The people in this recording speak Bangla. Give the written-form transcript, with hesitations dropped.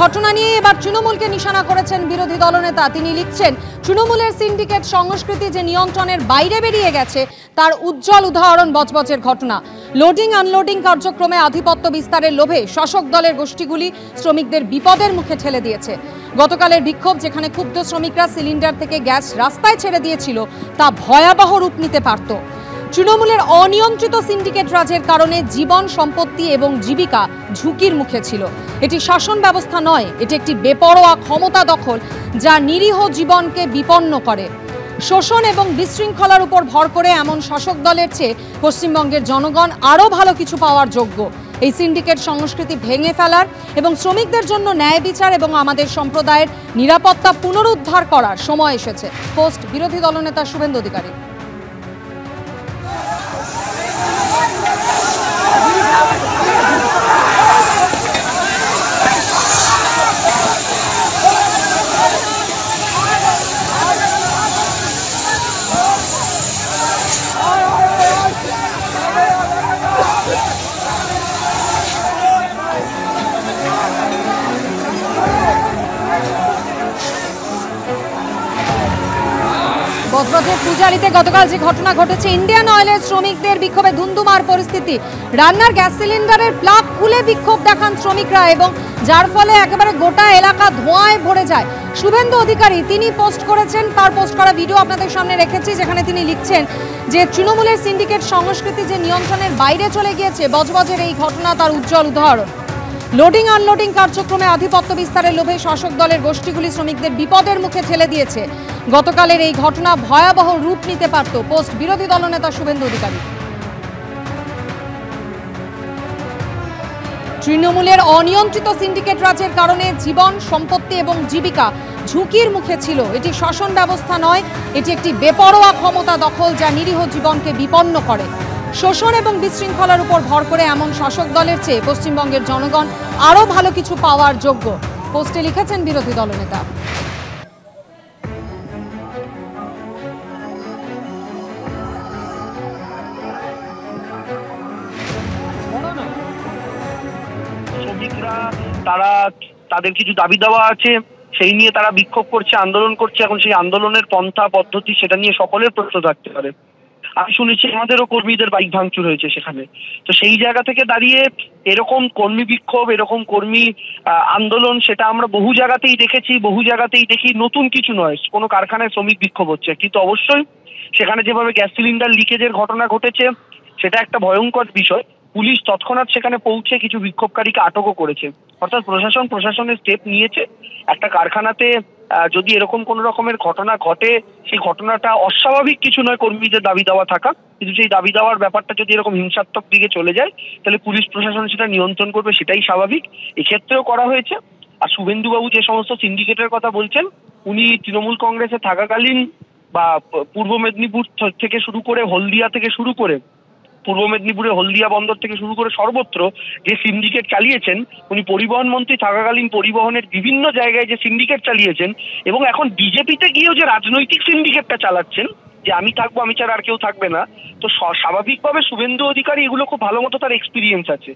ঘটনা নিয়ে এবার তৃণমূলকে নিশানা করেছেন বিরোধী দলনেতা। তিনি লিখছেন, তৃণমূলের সিন্ডিকেট সংস্কৃতি যে নিয়ন্ত্রণের বাইরে বেরিয়ে গেছে তার উজ্জ্বল উদাহরণ বজবজের ঘটনা। লোডিং আনলোডিং কার্যক্রমে আধিপত্য বিস্তারের লোভে শাসক দলের গোষ্ঠীগুলি শ্রমিকদের বিপদের মুখে ঠেলে দিয়েছে। গতকালের বিক্ষোভ, যেখানে ক্ষুব্ধ শ্রমিকরা সিলিন্ডার থেকে গ্যাস রাস্তায় ছেড়ে দিয়েছিল, তা ভয়াবহ রূপ নিতে পারত। তৃণমূলের অনিয়ন্ত্রিত সিন্ডিকেট রাজের কারণে জীবন, সম্পত্তি এবং জীবিকা ঝুঁকির মুখে ছিল। এটি শাসন ব্যবস্থা নয়, এটি একটি বেপরোয়া ক্ষমতা দখল যা নিরীহ জীবনকে বিপন্ন করে। শোষণ এবং বিশৃঙ্খলার উপর ভর করে এমন শাসক দলের চেয়ে পশ্চিমবঙ্গের জনগণ আরও ভালো কিছু পাওয়ার যোগ্য। এই সিন্ডিকেট সংস্কৃতি ভেঙে ফেলার এবং শ্রমিকদের জন্য ন্যায় বিচার এবং আমাদের সম্প্রদায়ের নিরাপত্তা পুনরুদ্ধার করার সময় এসেছে। পোস্ট বিরোধী দলনেতা শুভেন্দু অধিকারী। বজবজের পূজারিতে গতকাল যে ঘটনা ঘটেছে, ইন্ডিয়ান অয়েলের শ্রমিকদের বিক্ষোভে ধুন্ধুমার পরিস্থিতি। রান্নার গ্যাস সিলিন্ডারের প্লাগ খুলে বিক্ষোভ দেখান শ্রমিকরা এবং যার ফলে একেবারে গোটা এলাকা ধোঁয়ায় ভরে যায়। শুভেন্দু অধিকারী তিনি পোস্ট করেছেন, তার পোস্ট করা ভিডিও আপনাদের সামনে রেখেছি, যেখানে তিনি লিখছেন যে তৃণমূলের সিন্ডিকেট সংস্কৃতি যে নিয়ন্ত্রণের বাইরে চলে গিয়েছে, বজবজের এই ঘটনা তার উজ্জ্বল উদাহরণ। লোডিং আনলোডিং কার্যক্রমে আধিপত্য বিস্তারের লোভে শাসক দলের গোষ্ঠীগুলি শ্রমিকদের বিপদের মুখে ঠেলে দিয়েছে। গতকালের এই ঘটনা ভয়াবহ রূপ নিতে পারত। পোস্ট বিরোধী দলনেতা শুভেন্দু অধিকারী। তৃণমূলের অনিয়ন্ত্রিত সিন্ডিকেট রাজের কারণে জীবন, সম্পত্তি এবং জীবিকা ঝুঁকির মুখে ছিল। এটি শাসন ব্যবস্থা নয়, এটি একটি বেপরোয়া ক্ষমতা দখল যা নিরীহ জীবনকে বিপন্ন করে। শোষণ এবং বিশৃঙ্খলার উপর ভর করে এমন শাসক দলের চেয়ে পশ্চিমবঙ্গের জনগণ আরও ভালো কিছু পাওয়ার যোগ্য। পোস্টে লিখেছেন বিরোধী দলনেতা। শ্রমিকরা তাদের কিছু দাবি দেওয়া আছে, সেই নিয়ে তারা বিক্ষোভ করছে, আন্দোলন করছে। এখন সেই আন্দোলনের পন্থা পদ্ধতি সেটা নিয়ে সকলের প্রশ্ন থাকতে পারে। আমি শুনেছি আমাদেরও কর্মীদের বাইক ভাঙচুর হয়েছে সেখানে। তো সেই জায়গা থেকে দাঁড়িয়ে এরকম কর্মী বিক্ষোভ, এরকম কর্মী আন্দোলন সেটা আমরা বহু জায়গাতেই দেখেছি, বহু জায়গাতেই দেখি। নতুন কিছু নয়, কোনো কারখানায় শ্রমিক বিক্ষোভ হচ্ছে, কিন্তু অবশ্যই সেখানে যেভাবে গ্যাস সিলিন্ডার লিকেজের ঘটনা ঘটেছে সেটা একটা ভয়ঙ্কর বিষয়। পুলিশ তৎক্ষণাৎ সেখানে পৌঁছে কিছু বিক্ষোভকারীকে আটকও করেছে। অর্থাৎ প্রশাসনের স্টেপ নিয়েছে। একটা কারখানাতে যদি এরকম কোনো রকমের ঘটনা ঘটে, সেই ঘটনাটা অস্বাভাবিক কিছু নয় কর্মীদের দাবি দেওয়া থাকা, কিন্তু সেই দাবি দেওয়ার ব্যাপারটা যদি এরকম হিংসাত্মক দিকে চলে যায় তাহলে পুলিশ প্রশাসন সেটা নিয়ন্ত্রণ করবে, সেটাই স্বাভাবিক। এক্ষেত্রেও করা হয়েছে। আর শুভেন্দুবাবু যে সমস্ত সিন্ডিকেটের কথা বলছেন, উনি তৃণমূল কংগ্রেসে থাকাকালীন বা পূর্ব মেদিনীপুর থেকে শুরু করে হলদিয়া থেকে শুরু করে পূর্ব মেদিনীপুরে হলদিয়া বন্দর থেকে শুরু করে সর্বত্র যে সিন্ডিকেট চালিয়েছেন, উনি পরিবহন মন্ত্রী থাকাকালীন পরিবহনের বিভিন্ন জায়গায় যে সিন্ডিকেট চালিয়েছেন এবং এখন বিজেপিতে গিয়েও যে রাজনৈতিক সিন্ডিকেটটা চালাচ্ছেন, যে আমি থাকবো, আমি ছাড়া আর কেউ থাকবে না, তো স্বাভাবিকভাবে শুভেন্দু অধিকারী এগুলো খুব ভালো মতো তার এক্সপিরিয়েন্স আছে।